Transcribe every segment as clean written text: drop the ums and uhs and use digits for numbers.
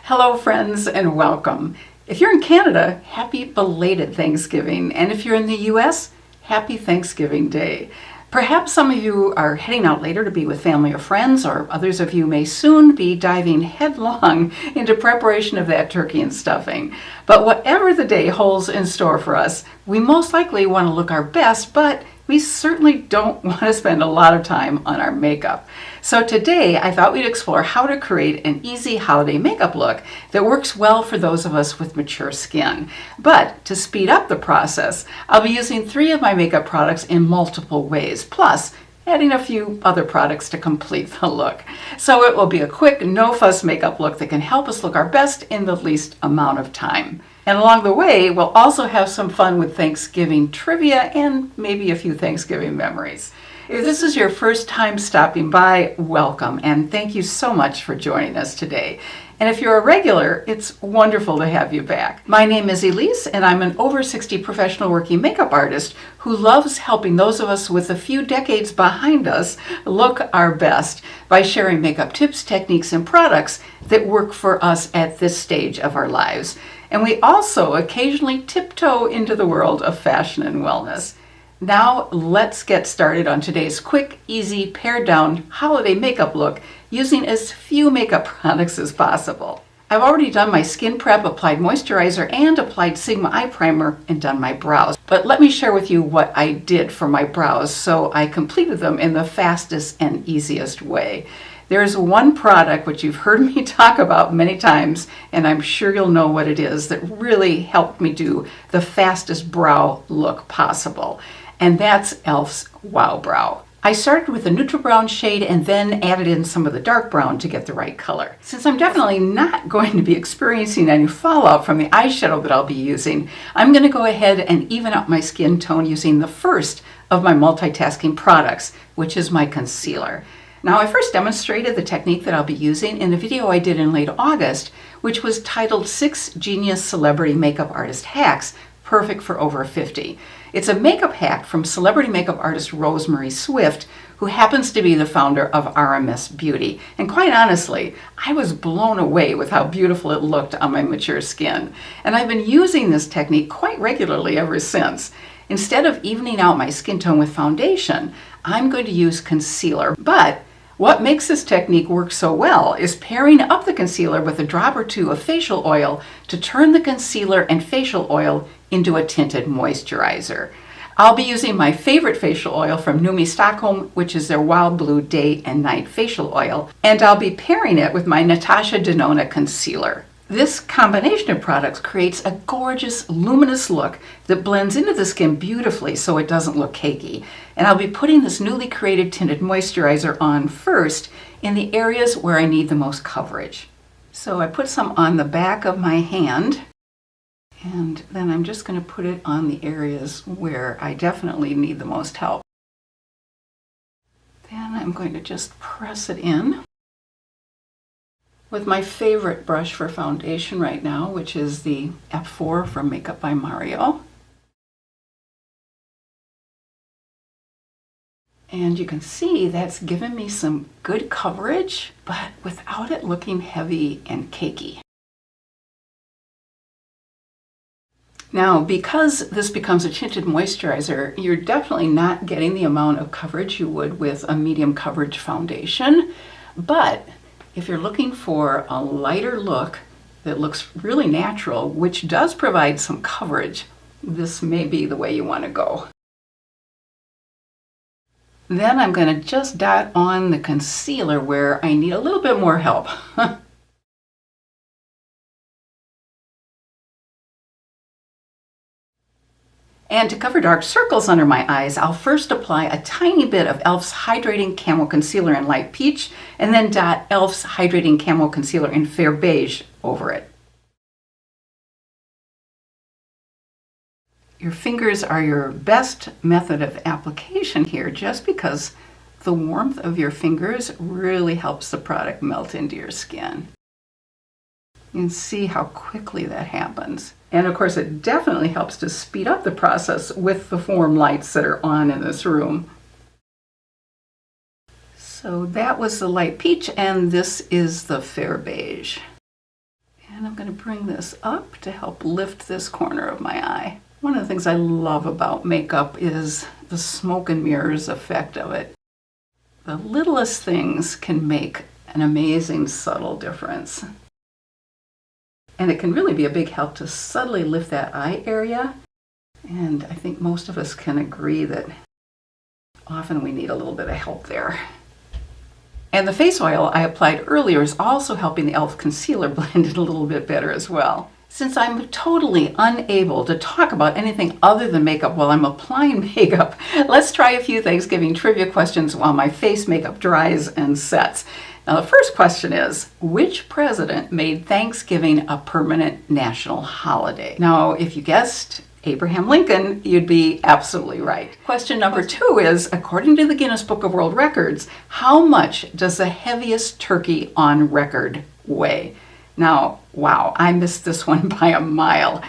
Hello friends and welcome. If you're in Canada, happy belated Thanksgiving, and if you're in the US, happy Thanksgiving Day. Perhaps some of you are heading out later to be with family or friends, or others of you may soon be diving headlong into preparation of that turkey and stuffing. But whatever the day holds in store for us, we most likely want to look our best, but we certainly don't want to spend a lot of time on our makeup. So today I thought we'd explore how to create an easy holiday makeup look that works well for those of us with mature skin. But to speed up the process, I'll be using 3 of my makeup products in multiple ways, plus adding a few other products to complete the look. So it will be a quick, no-fuss makeup look that can help us look our best in the least amount of time. And along the way, we'll also have some fun with Thanksgiving trivia and maybe a few Thanksgiving memories. If this is your first time stopping by, welcome, and thank you so much for joining us today. And if you're a regular, it's wonderful to have you back. My name is Elise, and I'm an over 60 professional working makeup artist who loves helping those of us with a few decades behind us look our best by sharing makeup tips, techniques, and products that work for us at this stage of our lives. And we also occasionally tiptoe into the world of fashion and wellness. Now let's get started on today's quick, easy, pared down holiday makeup look using as few makeup products as possible. I've already done my skin prep, applied moisturizer, and applied Sigma eye primer, and done my brows. But let me share with you what I did for my brows so I completed them in the fastest and easiest way. There's one product which you've heard me talk about many times, and I'm sure you'll know what it is, that really helped me do the fastest brow look possible. And that's e.l.f.'s Wow Brow. I started with a neutral brown shade and then added in some of the dark brown to get the right color. Since I'm definitely not going to be experiencing any fallout from the eyeshadow that I'll be using, I'm going to go ahead and even out my skin tone using the first of my multitasking products, which is my concealer. Now, I first demonstrated the technique that I'll be using in a video I did in late August, which was titled 6 Genius Celebrity Makeup Artist Hacks, Perfect for Over 50. It's a makeup hack from celebrity makeup artist Rosemary Swift, who happens to be the founder of RMS Beauty. And quite honestly, I was blown away with how beautiful it looked on my mature skin. And I've been using this technique quite regularly ever since. Instead of evening out my skin tone with foundation, I'm going to use concealer. But what makes this technique work so well is pairing up the concealer with a drop or two of facial oil to turn the concealer and facial oil into a tinted moisturizer. I'll be using my favorite facial oil from NOOMI Stockholm, which is their Wild Blue Day and Night Facial Oil, and I'll be pairing it with my Natasha Denona Concealer. This combination of products creates a gorgeous, luminous look that blends into the skin beautifully so it doesn't look cakey. And I'll be putting this newly created tinted moisturizer on first in the areas where I need the most coverage. So I put some on the back of my hand, and then I'm just going to put it on the areas where I definitely need the most help. Then I'm going to just press it in with my favorite brush for foundation right now, which is the F4 from Makeup by Mario. And you can see that's given me some good coverage, but without it looking heavy and cakey. Now, because this becomes a tinted moisturizer, you're definitely not getting the amount of coverage you would with a medium coverage foundation, but if you're looking for a lighter look that looks really natural, which does provide some coverage, this may be the way you want to go. Then I'm going to just dot on the concealer where I need a little bit more help. And to cover dark circles under my eyes, I'll first apply a tiny bit of e.l.f.'s Hydrating Camo Concealer in Light Peach, and then dot e.l.f.'s Hydrating Camo Concealer in Fair Beige over it. Your fingers are your best method of application here, just because the warmth of your fingers really helps the product melt into your skin. You can see how quickly that happens. And of course, it definitely helps to speed up the process with the warm lights that are on in this room. So that was the light peach, and this is the fair beige. going to bring this up to help lift this corner of my eye. One of the things I love about makeup is the smoke and mirrors effect of it. The littlest things can make an amazing subtle difference. And it can really be a big help to subtly lift that eye area. And I think most of us can agree that often we need a little bit of help there. And the face oil I applied earlier is also helping the e.l.f. concealer blend in a little bit better as well. Since I'm totally unable to talk about anything other than makeup while I'm applying makeup, let's try a few Thanksgiving trivia questions while my face makeup dries and sets. Now the first question is, which president made Thanksgiving a permanent national holiday? Now, if you guessed Abraham Lincoln, you'd be absolutely right. Question number 2 is, according to the Guinness Book of World Records, how much does the heaviest turkey on record weigh? Now, wow, I missed this one by a mile.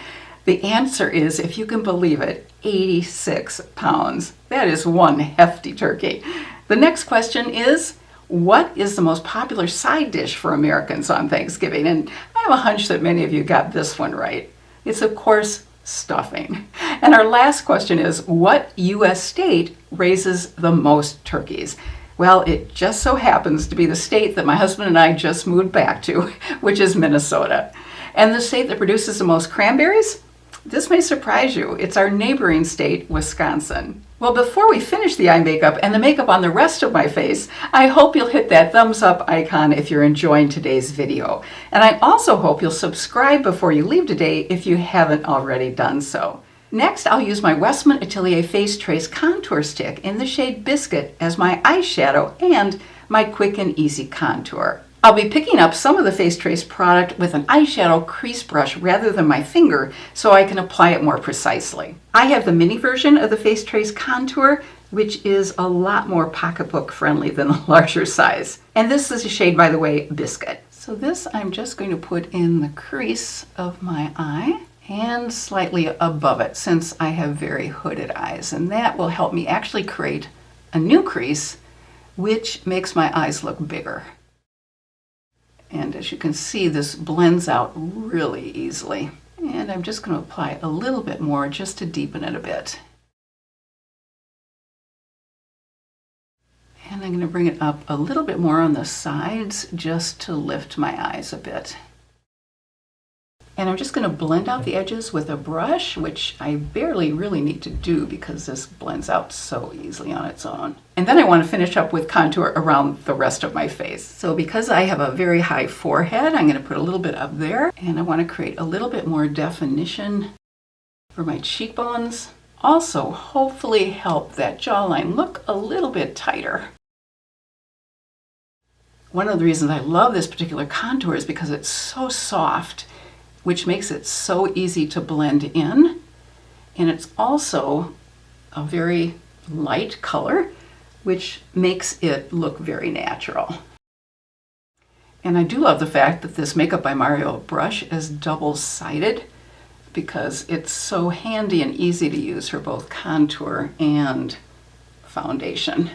The answer is, if you can believe it, 86 pounds. That is one hefty turkey. The next question is, what is the most popular side dish for Americans on Thanksgiving? And I have a hunch that many of you got this one right. It's, of course, stuffing. And our last question is, what U.S. state raises the most turkeys? Well, it just so happens to be the state that my husband and I just moved back to, which is Minnesota. And the state that produces the most cranberries? This may surprise you. It's our neighboring state, Wisconsin. Well, before we finish the eye makeup and the makeup on the rest of my face, I hope you'll hit that thumbs up icon if you're enjoying today's video. And I also hope you'll subscribe before you leave today if you haven't already done so. Next, I'll use my Westman Atelier Face Trace Contour Stick in the shade Biscuit as my eyeshadow and my quick and easy contour. I'll be picking up some of the Face Trace product with an eyeshadow crease brush rather than my finger so I can apply it more precisely. I have the mini version of the Face Trace Contour, which is a lot more pocketbook friendly than the larger size. And this is a shade, by the way, Biscuit. So this I'm just going to put in the crease of my eye and slightly above it since I have very hooded eyes. And that will help me actually create a new crease, which makes my eyes look bigger. And as you can see, this blends out really easily. And I'm just going to apply a little bit more just to deepen it a bit. And I'm going to bring it up a little bit more on the sides just to lift my eyes a bit. And I'm just going to blend out the edges with a brush, which I barely really need to do because this blends out so easily on its own. And then I want to finish up with contour around the rest of my face. So because I have a very high forehead, I'm going to put a little bit up there, and I want to create a little bit more definition for my cheekbones. Also, hopefully help that jawline look a little bit tighter. One of the reasons I love this particular contour is because it's so soft, which makes it so easy to blend in. And it's also a very light color, which makes it look very natural. And I do love the fact that this Makeup by Mario brush is double-sided because it's so handy and easy to use for both contour and foundation.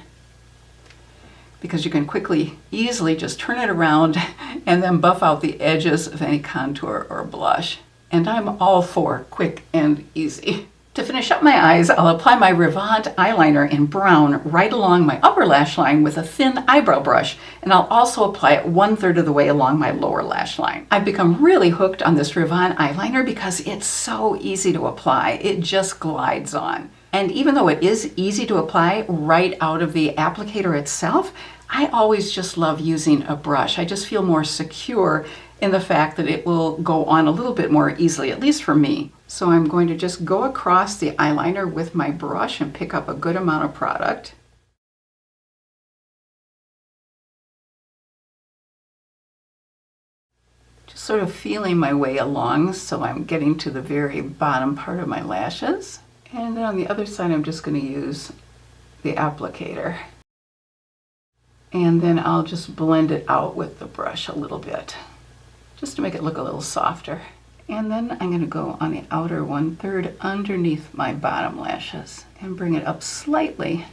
Because you can quickly, easily just turn it around and then buff out the edges of any contour or blush. And I'm all for quick and easy. To finish up my eyes, I'll apply my Revant eyeliner in brown right along my upper lash line with a thin eyebrow brush, and I'll also apply it 1/3 of the way along my lower lash line. I've become really hooked on this Revant eyeliner because it's so easy to apply. It just glides on. And even though it is easy to apply right out of the applicator itself, I always just love using a brush. I just feel more secure in the fact that it will go on a little bit more easily, at least for me. So I'm going to just go across the eyeliner with my brush and pick up a good amount of product. Just sort of feeling my way along so I'm getting to the very bottom part of my lashes. And then on the other side, I'm just going to use the applicator. And then I'll just blend it out with the brush a little bit, just to make it look a little softer. And then I'm going to go on the outer 1/3 underneath my bottom lashes and bring it up slightly.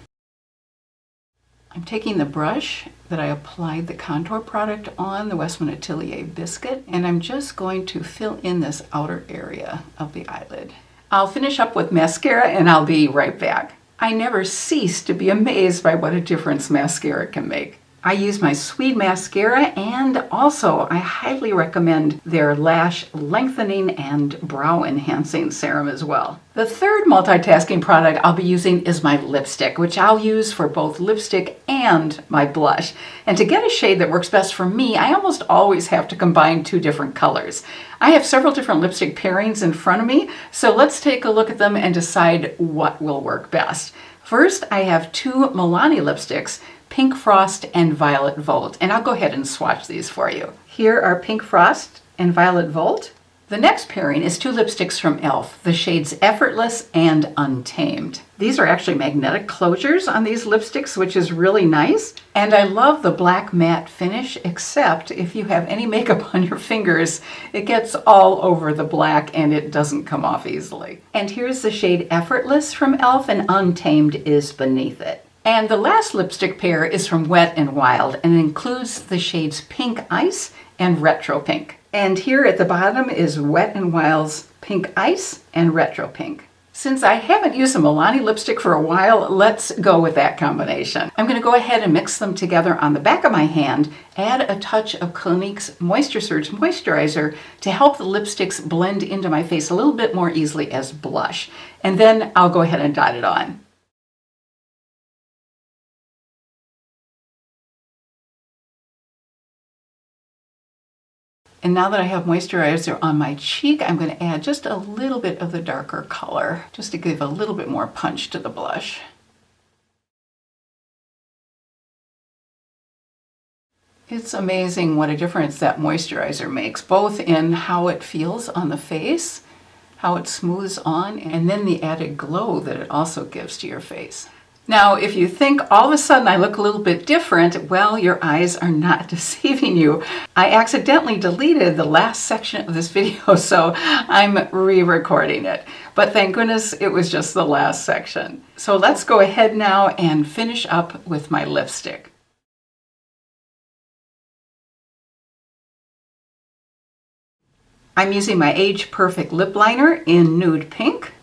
I'm taking the brush that I applied the contour product on, the Westman Atelier Biscuit, and I'm just going to fill in this outer area of the eyelid. I'll finish up with mascara and I'll be right back. I never cease to be amazed by what a difference mascara can make. I use my Sweed Mascara, and also I highly recommend their Lash Lengthening and Brow Enhancing Serum as well. The third multitasking product I'll be using is my lipstick, which I'll use for both lipstick and my blush. And to get a shade that works best for me, I almost always have to combine two different colors. I have several different lipstick pairings in front of me, so let's take a look at them and decide what will work best. First, I have two Milani lipsticks, Pink Frost and Violet Volt, and I'll go ahead and swatch these for you. Here are Pink Frost and Violet Volt. The next pairing is two lipsticks from e.l.f., the shades Effortless and Untamed. These are actually magnetic closures on these lipsticks, which is really nice. And I love the black matte finish, except if you have any makeup on your fingers, it gets all over the black and it doesn't come off easily. And here's the shade Effortless from e.l.f. and Untamed is beneath it. And the last lipstick pair is from Wet n Wild and includes the shades Pink Ice and Retro Pink. And here at the bottom is Wet n Wild's Pink Ice and Retro Pink. Since I haven't used a Milani lipstick for a while, let's go with that combination. I'm going to go ahead and mix them together on the back of my hand, add a touch of Clinique's Moisture Surge moisturizer to help the lipsticks blend into my face a little bit more easily as blush. And then I'll go ahead and dot it on. And now that I have moisturizer on my cheek, I'm going to add just a little bit of the darker color, just to give a little bit more punch to the blush. It's amazing what a difference that moisturizer makes, both in how it feels on the face, how it smooths on, and then the added glow that it also gives to your face. Now, if you think all of a sudden I look a little bit different, well, your eyes are not deceiving you. I accidentally deleted the last section of this video, so I'm re-recording it. But thank goodness it was just the last section. So let's go ahead now and finish up with my lipstick. I'm using my Age Perfect lip liner in Nude Pink.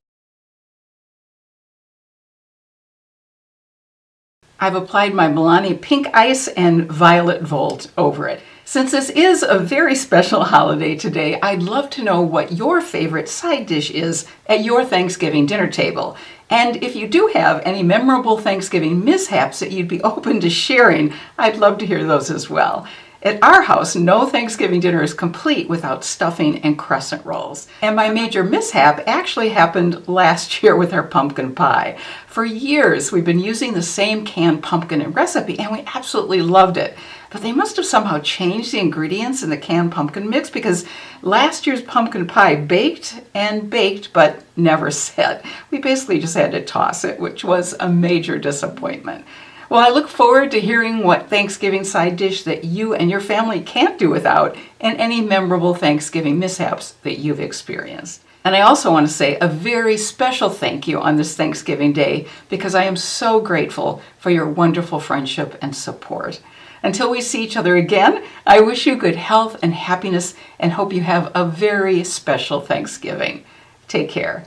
I've applied my Milani Pink Ice and Violet Volt over it. Since this is a very special holiday today, I'd love to know what your favorite side dish is at your Thanksgiving dinner table. And if you do have any memorable Thanksgiving mishaps that you'd be open to sharing, I'd love to hear those as well. At our house, no Thanksgiving dinner is complete without stuffing and crescent rolls. And my major mishap actually happened last year with our pumpkin pie. For years, we've been using the same canned pumpkin recipe, and we absolutely loved it. But they must have somehow changed the ingredients in the canned pumpkin mix, because last year's pumpkin pie baked and baked, but never set. We basically just had to toss it, which was a major disappointment. Well, I look forward to hearing what Thanksgiving side dish that you and your family can't do without, and any memorable Thanksgiving mishaps that you've experienced. And I also want to say a very special thank you on this Thanksgiving Day, because I am so grateful for your wonderful friendship and support. Until we see each other again, I wish you good health and happiness and hope you have a very special Thanksgiving. Take care.